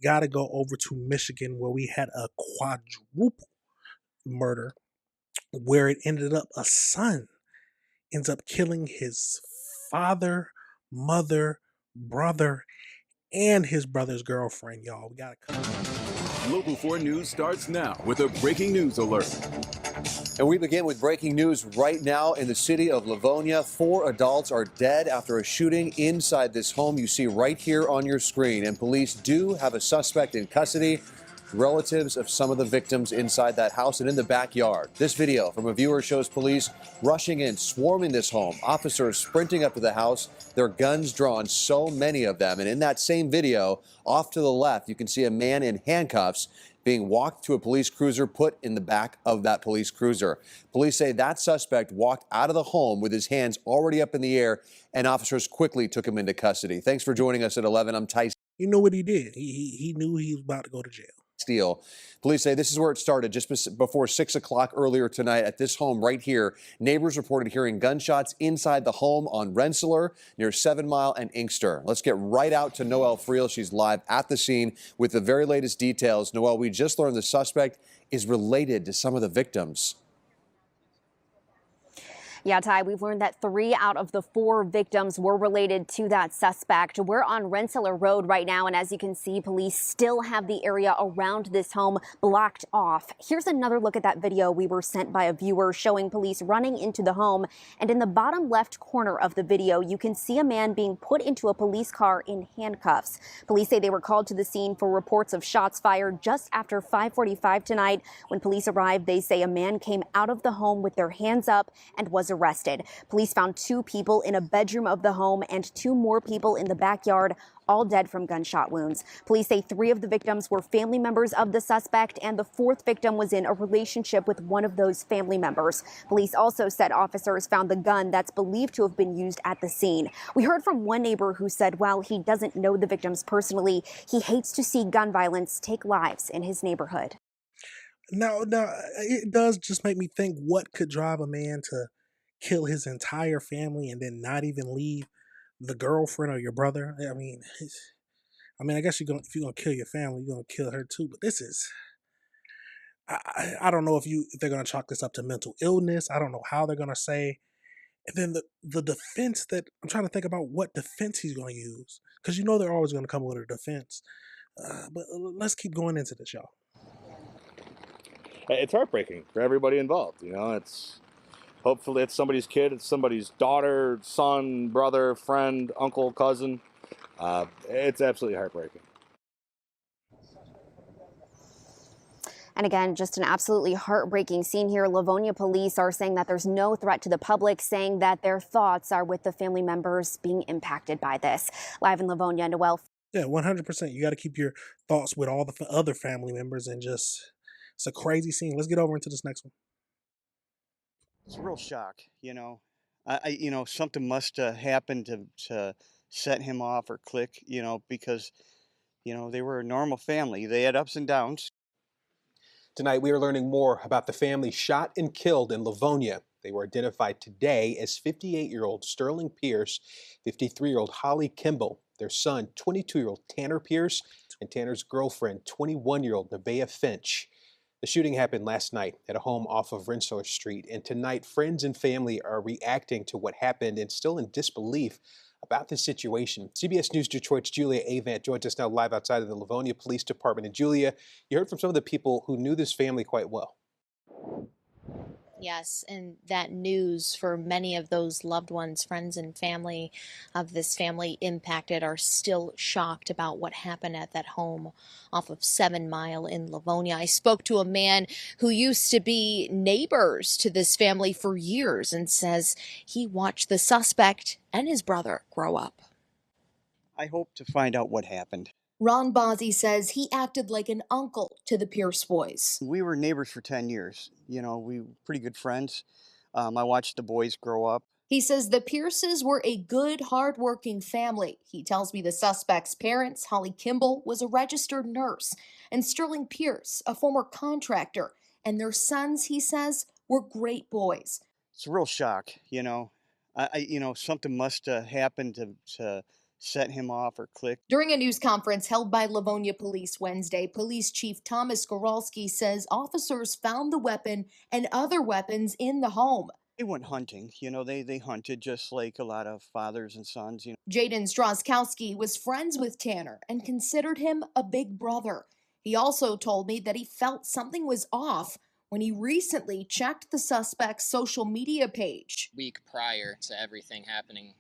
Got to go over to Michigan where we had a quadruple murder where it ended up a son ends up killing his father, mother, brother, and his brother's girlfriend, y'all. We got to come. Local 4 News starts now with a breaking news alert. And we begin with breaking news right now in the city of Livonia. 4 adults are dead after a shooting inside this home you see right here on your screen. And police do have a suspect in custody. Relatives of some of the victims inside that house and in the backyard. This video from a viewer shows police rushing in, swarming this home. Officers sprinting up to the house, their guns drawn, so many of them. And in that same video, off to the left, you can see a man in handcuffs being walked to a police cruiser put in the back of that police cruiser. Police say that suspect walked out of the home with his hands already up in the air, and officers quickly took him into custody. Thanks for joining us at 11. I'm Tyson. You know what he did? He knew he was about to go to jail. Steele. Police say this is where it started just before 6 o'clock earlier tonight at this home right here. Neighbors reported hearing gunshots inside the home on Rensselaer near 7 Mile and Inkster. Let's get right out to Noelle Friel. She's live at the scene with the very latest details. Noelle, we just learned the suspect is related to some of the victims. Yeah, Ty, we've learned that 3 out of the 4 victims were related to that suspect. We're on Rensselaer Road right now, and as you can see, police still have the area around this home blocked off. Here's another look at that video we were sent by a viewer showing police running into the home. And in the bottom left corner of the video, you can see a man being put into a police car in handcuffs. Police say they were called to the scene for reports of shots fired just after 5:45 tonight. When police arrived, they say a man came out of the home with their hands up and was arrested. Police found 2 people in a bedroom of the home and 2 more people in the backyard, all dead from gunshot wounds. Police say 3 of the victims were family members of the suspect, and the 4th victim was in a relationship with one of those family members. Police also said officers found the gun that's believed to have been used at the scene. We heard from one neighbor who said while he doesn't know the victims personally, he hates to see gun violence take lives in his neighborhood. Now, it does just make me think, what could drive a man to kill his entire family and then not even leave the girlfriend or your brother? I guess if you're gonna kill your family, you're gonna kill her too. But this is, I don't know if they're gonna chalk this up to mental illness. I don't know how they're gonna say. And then the defense that I'm trying to think about, what defense he's gonna use, because they're always gonna come with a defense. But let's keep going into this, y'all. It's heartbreaking for everybody involved. Hopefully it's somebody's kid, it's somebody's daughter, son, brother, friend, uncle, cousin. It's absolutely heartbreaking. And again, just an absolutely heartbreaking scene here. Livonia police are saying that there's no threat to the public, saying that their thoughts are with the family members being impacted by this. Live in Livonia, Noelle. Yeah, 100%. You got to keep your thoughts with all the other family members, and it's a crazy scene. Let's get over into this next one. It's a real shock, something must have happened to set him off or click, because, they were a normal family. They had ups and downs. Tonight, we are learning more about the family shot and killed in Livonia. They were identified today as 58-year-old Sterling Pierce, 53-year-old Holly Kimball, their son, 22-year-old Tanner Pierce, and Tanner's girlfriend, 21-year-old Nevaeh Finch. The shooting happened last night at a home off of Rensselaer Street, and tonight friends and family are reacting to what happened and still in disbelief about this situation. CBS News Detroit's Julia Avant joins us now live outside of the Livonia Police Department. And Julia, you heard from some of the people who knew this family quite well. Yes, and that news for many of those loved ones, friends and family of this family impacted, are still shocked about what happened at that home off of 7 Mile in Livonia. I spoke to a man who used to be neighbors to this family for years and says he watched the suspect and his brother grow up. I hope to find out what happened. Ron Bozzi says he acted like an uncle to the Pierce boys. We were neighbors for 10 years. We were pretty good friends. I watched the boys grow up. He says the Pierces were a good, hardworking family. He tells me the suspect's parents, Holly Kimball, was a registered nurse, and Sterling Pierce, a former contractor. And their sons, he says, were great boys. It's a real shock, something must have happened to set him off or click. During a news conference held by Livonia Police Wednesday, Police Chief Thomas Goralski says officers found the weapon and other weapons in the home. They went hunting, they hunted just like a lot of fathers and sons. Jaden Stroskowski was friends with Tanner and considered him a big brother. He also told me that he felt something was off when he recently checked the suspect's social media page. Week prior to everything happening,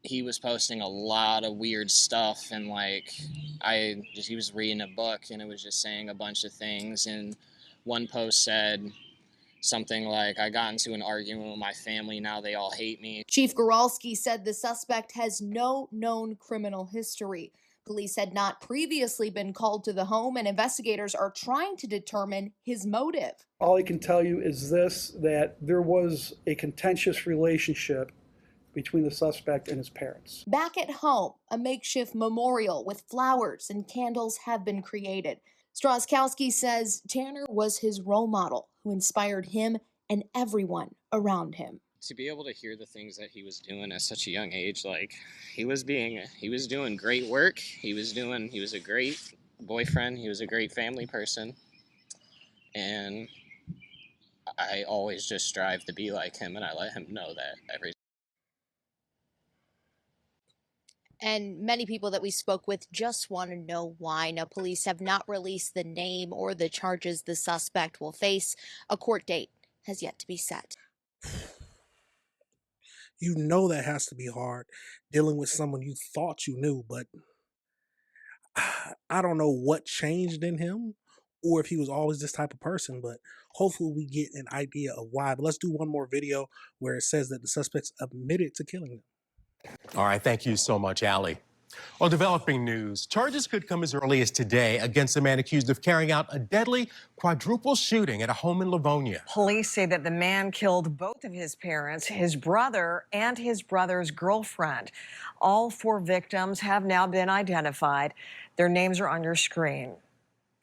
he was posting a lot of weird stuff, and he was reading a book and it was just saying a bunch of things, and one post said something like, I got into an argument with my family, now they all hate me. Chief Goralski said the suspect has no known criminal history. Police had not previously been called to the home, and investigators are trying to determine his motive. All I can tell you is this, that there was a contentious relationship between the suspect and his parents. Back at home, a makeshift memorial with flowers and candles have been created. Stroskowski says Tanner was his role model who inspired him and everyone around him. To be able to hear the things that he was doing at such a young age, he was doing great work. He was a great boyfriend. He was a great family person. And I always just strive to be like him, and I let him know that every. And many people that we spoke with just want to know why. Now, police have not released the name or the charges the suspect will face. A court date has yet to be set. You know that has to be hard, dealing with someone you thought you knew, but I don't know what changed in him or if he was always this type of person, but hopefully we get an idea of why. But let's do one more video where it says that the suspects admitted to killing them. All right, thank you so much, Allie. Well, developing news. Charges could come as early as today against a man accused of carrying out a deadly quadruple shooting at a home in Livonia. Police say that the man killed both of his parents, his brother, and his brother's girlfriend. All 4 victims have now been identified. Their names are on your screen.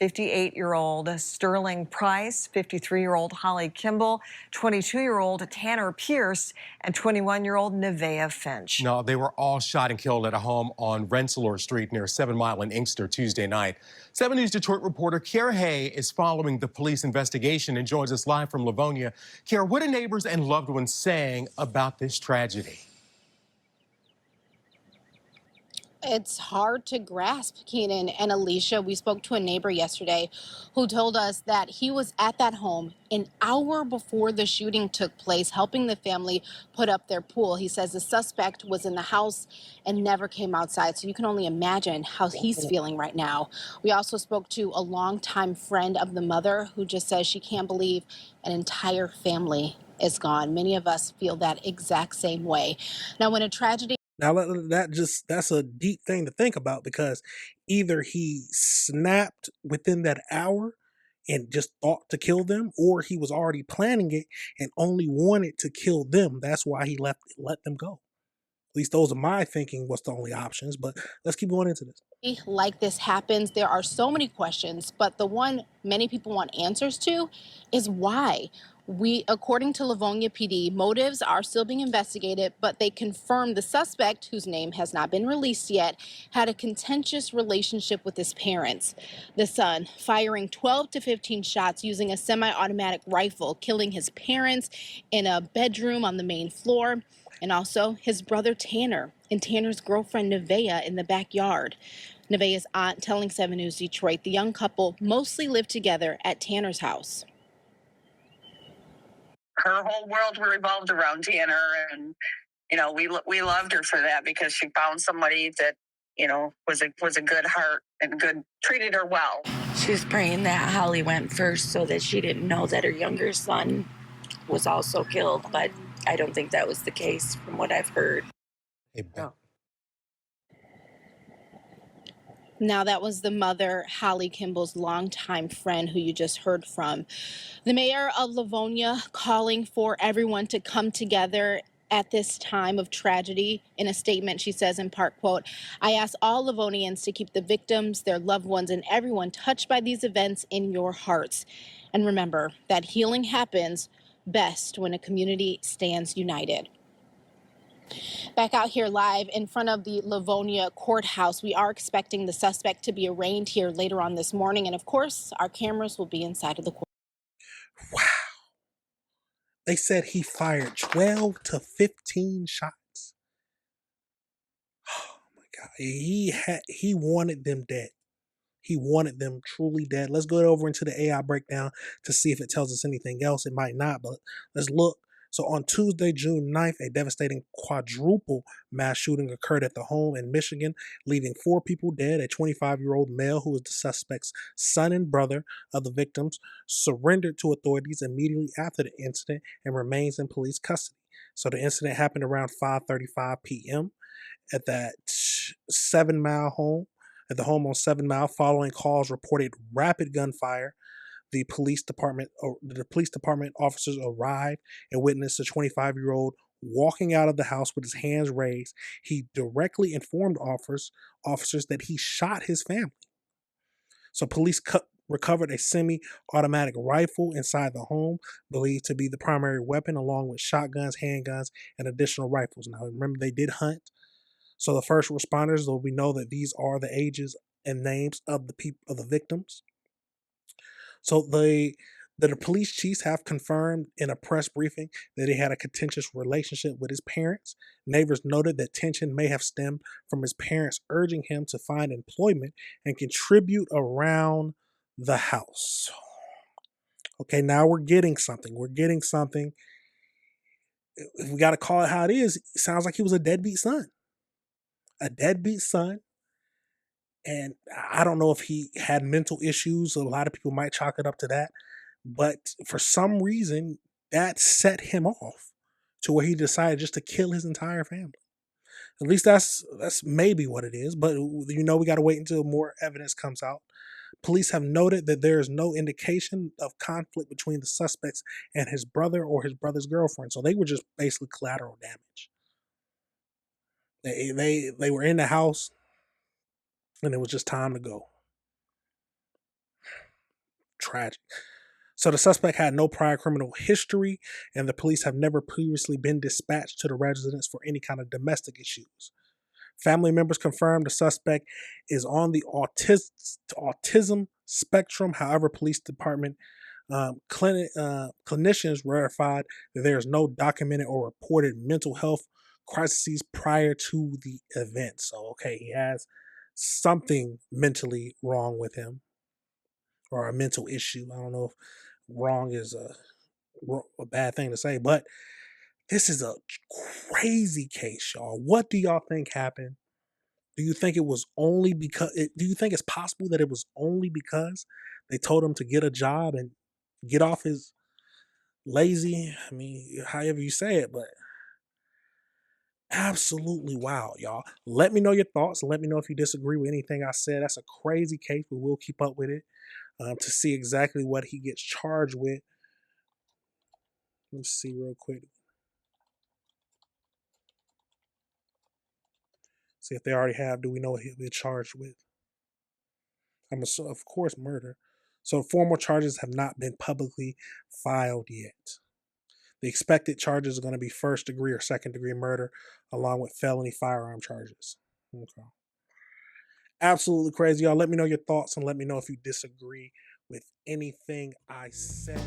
58-year-old Sterling Price, 53-year-old Holly Kimball, 22-year-old Tanner Pierce, and 21-year-old Nevaeh Finch. No, they were all shot and killed at a home on Rensselaer Street near 7 Mile in Inkster Tuesday night. 7 News Detroit reporter Kiara Hay is following the police investigation and joins us live from Livonia. Kiara, what are neighbors and loved ones saying about this tragedy? It's hard to grasp, Keenan and Alicia. We spoke to a neighbor yesterday who told us that he was at that home an hour before the shooting took place, helping the family put up their pool. He says the suspect was in the house and never came outside. So you can only imagine how he's feeling right now. We also spoke to a longtime friend of the mother who just says she can't believe an entire family is gone. Many of us feel that exact same way. Now, when a tragedy Now that's a deep thing to think about, because either he snapped within that hour and just thought to kill them, or he was already planning it and only wanted to kill them. That's why he let them go. At least those are my thinking was the only options, but let's keep going into this. like this happens, there are so many questions, but the one many people want answers to is why. According to Livonia PD, motives are still being investigated, but they confirmed the suspect, whose name has not been released yet, had a contentious relationship with his parents. The son firing 12 to 15 shots using a semi-automatic rifle, killing his parents in a bedroom on the main floor, and also his brother Tanner and Tanner's girlfriend Nevaeh in the backyard. Nevaeh's aunt telling 7 News Detroit the young couple mostly lived together at Tanner's house. Her whole world revolved around Tanner, and we loved her for that, because she found somebody that was a good heart and treated her well. She was praying that Holly went first so that she didn't know that her younger son was also killed, but I don't think that was the case from what I've heard. Now, that was the mother, Holly Kimball's longtime friend, who you just heard from. The mayor of Livonia calling for everyone to come together at this time of tragedy. In a statement, she says in part, quote, "I ask all Livonians to keep the victims, their loved ones, and everyone touched by these events in your hearts. And remember that healing happens best when a community stands united." Back out here live in front of the Livonia courthouse. We are expecting the suspect to be arraigned here later on this morning. And of course, our cameras will be inside of the court. Wow. They said he fired 12 to 15 shots. Oh my God. He wanted them dead. He wanted them truly dead. Let's go over into the AI breakdown to see if it tells us anything else. It might not, but let's look. So on Tuesday, June 9th, a devastating quadruple mass shooting occurred at the home in Michigan, leaving 4 people dead. A 25-year-old male who was the suspect's son and brother of the victims surrendered to authorities immediately after the incident and remains in police custody. So the incident happened around 5:35 p.m. at that 7 Mile home. At the home on 7 Mile, following calls reported rapid gunfire, the police department officers arrived and witnessed a 25-year-old walking out of the house with his hands raised. He directly informed officers that he shot his family. So police recovered a semi-automatic rifle inside the home, believed to be the primary weapon, along with shotguns, handguns, and additional rifles. Now, remember, they did hunt. So the first responders, though we know that these are the ages and names of the victims. So the police chiefs have confirmed in a press briefing that he had a contentious relationship with his parents. Neighbors noted that tension may have stemmed from his parents urging him to find employment and contribute around the house. Okay, now we're getting something. If we got to call it how it is, it sounds like he was a deadbeat son. A deadbeat son. And I don't know if he had mental issues. A lot of people might chalk it up to that. But for some reason, that set him off to where he decided just to kill his entire family. At least that's maybe what it is. But we got to wait until more evidence comes out. Police have noted that there is no indication of conflict between the suspects and his brother or his brother's girlfriend. So they were just basically collateral damage. They were in the house, and it was just time to go. Tragic. So the suspect had no prior criminal history, and the police have never previously been dispatched to the residence for any kind of domestic issues. Family members confirmed the suspect is on the autism spectrum. However, police department clinicians verified that there is no documented or reported mental health crises prior to the event. So, okay, he has something mentally wrong with him, or a mental issue. I don't know if wrong is a bad thing to say, but this is a crazy case, y'all. What do y'all think happened? Do you think it was only because? Do you think it's possible that it was only because they told him to get a job and get off his lazy? I mean, however you say it, but absolutely wild, y'all. Let me know your thoughts. Let me know if you disagree with anything I said. That's a crazy case, but we'll keep up with it to see exactly what he gets charged with. Let's see real quick. See if they already have. Do we know what he'll be charged with? Of course, murder. So formal charges have not been publicly filed yet. The expected charges are going to be first degree or second degree murder, along with felony firearm charges. Okay. Absolutely crazy, y'all. Let me know your thoughts and let me know if you disagree with anything I said.